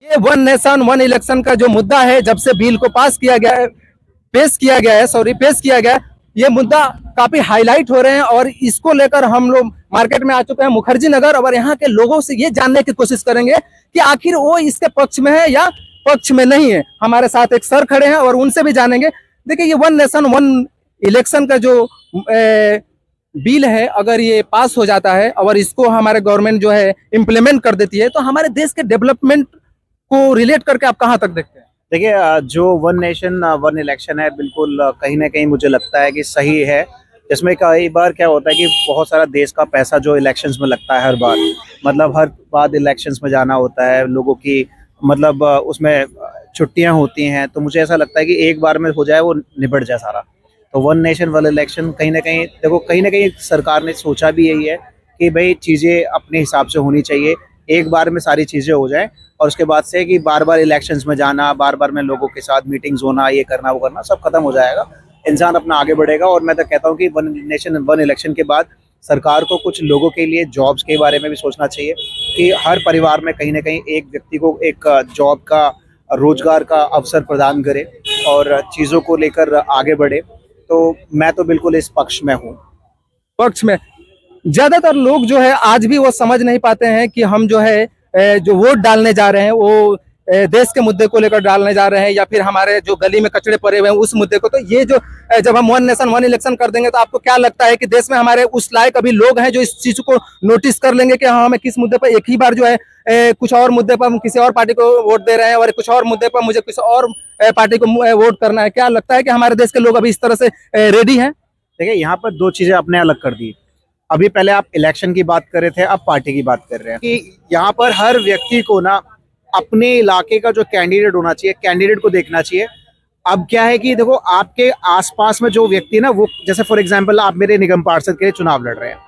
ये one nation one election का जो मुद्दा है, जब से बिल को पास किया गया है, पेश किया गया है, ये मुद्दा काफी हाईलाइट हो रहे हैं और इसको लेकर हम लोग मार्केट में आ चुके हैं मुखर्जी नगर और यहाँ के लोगों से ये जानने की कोशिश करेंगे कि आखिर वो इसके पक्ष में है या पक्ष में नहीं है। हमारे साथ एक सर खड़े हैं और उनसे भी जानेंगे। देखिए, ये वन नेशन वन इलेक्शन का जो बिल है, अगर ये पास हो जाता है और इसको हमारे गवर्नमेंट जो है इम्प्लीमेंट कर देती है, तो हमारे देश के डेवलपमेंट को रिलेट करके आप कहाँ तक देखते हैं? देखिए, जो वन नेशन वन इलेक्शन है, बिल्कुल कहीं ना कहीं मुझे लगता है कि सही है। इसमें कई बार क्या होता है कि बहुत सारा देश का पैसा जो इलेक्शंस में लगता है हर बार, मतलब हर बार इलेक्शंस में जाना होता है लोगों की, मतलब उसमें छुट्टियां होती हैं, तो मुझे ऐसा लगता है कि एक बार में हो जाए, वो निबट जाए सारा। तो वन नेशन वन इलेक्शन कहीं ना कहीं देखो, कहीं ना कहीं सरकार ने सोचा भी यही है कि भाई चीज़ें अपने हिसाब से होनी चाहिए, एक बार में सारी चीज़ें हो जाएं। और उसके बाद से कि बार बार इलेक्शंस में जाना, बार बार में लोगों के साथ मीटिंग्स होना, ये करना वो करना, सब खत्म हो जाएगा, इंसान अपना आगे बढ़ेगा। और मैं तो कहता हूँ कि वन नेशन वन इलेक्शन के बाद सरकार को कुछ लोगों के लिए जॉब्स के बारे में भी सोचना चाहिए कि हर परिवार में कहीं ना कहीं एक व्यक्ति को एक जॉब का, रोजगार का अवसर प्रदान करे और चीज़ों को लेकर आगे बढ़े। तो मैं तो बिल्कुल इस पक्ष में हूँ। पक्ष में ज्यादातर लोग जो है आज भी वो समझ नहीं पाते हैं कि हम जो है जो वोट डालने जा रहे हैं वो देश के मुद्दे को लेकर डालने जा रहे हैं या फिर हमारे जो गली में कचड़े पड़े हुए हैं उस मुद्दे को। तो ये जो जब हम वन नेशन वन इलेक्शन कर देंगे, तो आपको क्या लगता है कि देश में हमारे उस लायक अभी लोग हैं जो इस चीज को नोटिस कर लेंगे कि हाँ, हमें किस मुद्दे पर एक ही बार जो है कुछ और मुद्दे पर हम किसी और पार्टी को वोट दे रहे हैं और कुछ और मुद्दे पर मुझे कुछ और पार्टी को वोट करना है? क्या लगता है कि हमारे देश के लोग अभी इस तरह से रेडी हैं? देखिए, यहाँ पर दो चीज़ें अपने अलग कर दी। अभी पहले आप इलेक्शन की बात कर रहे थे, अब पार्टी की बात कर रहे हैं कि यहाँ पर हर व्यक्ति को ना अपने इलाके का जो कैंडिडेट होना चाहिए, कैंडिडेट को देखना चाहिए। अब क्या है कि देखो, आपके आसपास में जो व्यक्ति है ना, वो जैसे फॉर एग्जांपल आप मेरे निगम पार्षद के लिए चुनाव लड़ रहे हैं,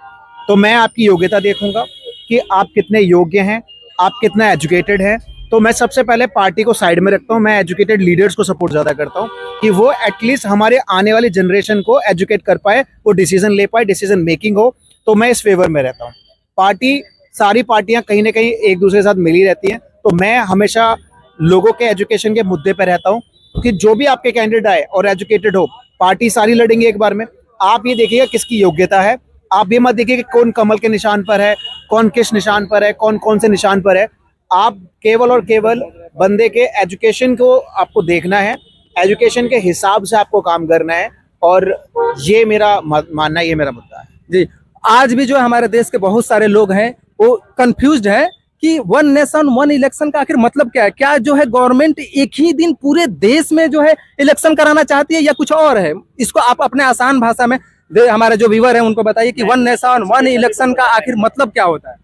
तो मैं आपकी योग्यता देखूंगा कि आप कितने योग्य हैं, आप कितना एजुकेटेड हैं। तो मैं सबसे पहले पार्टी को साइड में रखता हूँ, मैं एजुकेटेड लीडर्स को सपोर्ट ज़्यादा करता हूँ कि वो एटलीस्ट हमारे आने वाली जनरेशन को एजुकेट कर पाए, वो डिसीजन ले पाए, डिसीजन मेकिंग हो। तो मैं इस फेवर में रहता हूँ। पार्टी, सारी पार्टियां कहीं ना कहीं एक दूसरे के साथ मिली रहती हैं, तो मैं हमेशा लोगों के एजुकेशन के मुद्दे पर रहता हूँ कि जो भी आपके कैंडिडेट आए और एजुकेटेड हो, पार्टी सारी लड़ेंगे एक बार में। आप ये देखिएगा किसकी योग्यता है, आप ये मत देखिए कि कौन कमल के निशान पर है, कौन किस निशान पर है, कौन कौन से निशान पर है। आप केवल और केवल बंदे के एजुकेशन को आपको देखना है, एजुकेशन के हिसाब से आपको काम करना है, और ये मेरा मानना है, ये मेरा मुद्दा है जी। आज भी जो हमारे देश के बहुत सारे लोग हैं वो कंफ्यूज्ड हैं कि वन नेशन वन इलेक्शन का आखिर मतलब क्या है। क्या जो है गवर्नमेंट एक ही दिन पूरे देश में जो है इलेक्शन कराना चाहती है या कुछ और है? इसको आप अपने आसान भाषा में हमारे जो व्यूअर हैं उनको बताइए कि वन नेशन वन इलेक्शन का आखिर मतलब क्या होता है।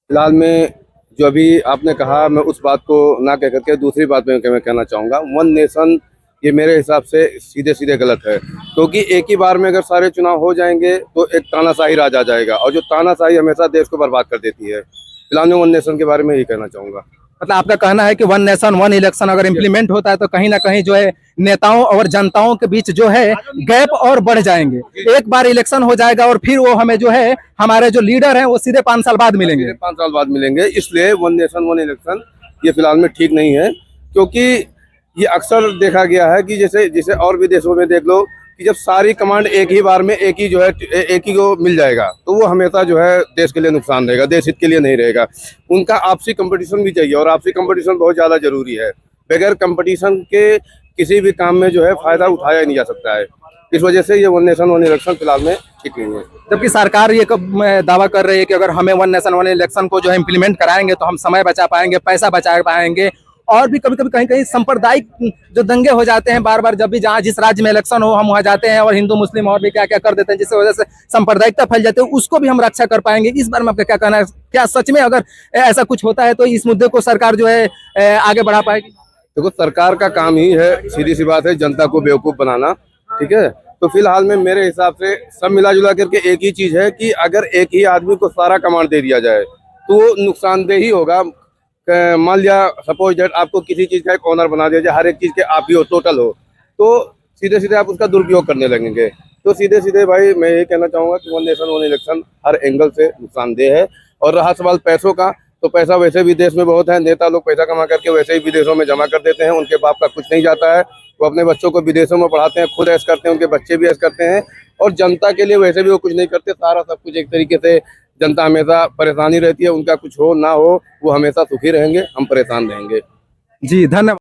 फिलहाल में जो अभी आपने कहा, मैं उस बात को ना कह करके दूसरी बात में मैं कहना चाहूँगा। वन नेशन ये मेरे हिसाब से सीधे सीधे गलत है, क्योंकि एक ही बार में अगर सारे चुनाव हो जाएंगे तो एक तानाशाही राज आ जाएगा, और जो तानाशाही हमेशा देश को बर्बाद कर देती है। फिलहाल मैं वन नेशन के बारे में यही कहना चाहूँगा। मतलब आपका कहना है कि वन नेशन वन इलेक्शन अगर इम्प्लीमेंट होता है तो कहीं ना कहीं जो है नेताओं और जनताओं के बीच जो है गैप और बढ़ जाएंगे। एक बार इलेक्शन हो जाएगा और फिर वो हमें जो है हमारे जो लीडर हैं वो सीधे 5 साल बाद मिलेंगे। 5 साल बाद मिलेंगे। इसलिए वन नेशन वन इलेक्शन ये फिलहाल में ठीक नहीं है, क्योंकि ये अक्सर देखा गया है कि जैसे और भी देशों में देख लो कि जब सारी कमांड एक ही बार में एक ही जो है एक ही को मिल जाएगा, तो वो हमेशा जो है देश के लिए नुकसान रहेगा, देश हित के लिए नहीं रहेगा। उनका आपसी कंपटीशन भी चाहिए, और आपसी कंपटीशन बहुत ज़्यादा जरूरी है। बगैर कंपटीशन के किसी भी काम में जो है फायदा उठाया नहीं जा सकता है। इस वजह से ये वन नेशन वन इलेक्शन फिलहाल में ठीक नहीं है। जबकि सरकार ये दावा कर रही है कि अगर हमें वन नेशन वन इलेक्शन को जो है इम्प्लीमेंट कराएंगे तो हम समय बचा पाएंगे, पैसा बचा पाएंगे। और भी कभी कभी कहीं कहीं सांप्रदायिक जो दंगे हो जाते हैं बार बार, जब भी जहाँ जिस राज्य में इलेक्शन हो हम वहाँ जाते हैं और हिंदू मुस्लिम और भी क्या क्या कर देते हैं, जिसकी वजह से सांप्रदायिकता फैल जाती है, उसको भी हम रक्षा कर पाएंगे। इस बारे में आपका क्या कहना है? क्या सच में अगर ऐसा कुछ होता है तो इस मुद्दे को सरकार जो है आगे बढ़ा पाएगी? देखो, सरकार का काम ही है, सीधी सी बात है, जनता को बेवकूफ़ बनाना। ठीक है, तो फिलहाल में मेरे हिसाब से सब मिला जुला करके एक ही चीज़ है कि अगर एक ही आदमी को सारा कमांड दे दिया जाए तो वो नुकसानदेह ही होगा। मान लिया सपोज दैट आपको किसी चीज़ का एक ऑनर बना दिया जाए, हर एक चीज़ के आप ही हो, टोटल हो, तो सीधे सीधे आप उसका दुरुपयोग करने लगेंगे। तो सीधे सीधे भाई मैं ये कहना चाहूँगा कि वन नेशन वन इलेक्शन हर एंगल से नुकसानदेह है। और रहा सवाल पैसों का, तो पैसा वैसे भी देश में बहुत है, नेता लोग पैसा कमा करके वैसे ही विदेशों में जमा कर देते हैं, उनके बाप का कुछ नहीं जाता है, वो अपने बच्चों को विदेशों में पढ़ाते हैं, खुद ऐश करते हैं, उनके बच्चे भी ऐश करते हैं, और जनता के लिए वैसे भी वो कुछ नहीं करते, सारा सब कुछ एक तरीके से जनता हमेशा परेशानी रहती है, उनका कुछ हो ना हो वो हमेशा सुखी रहेंगे, हम परेशान रहेंगे। जी धन्यवाद।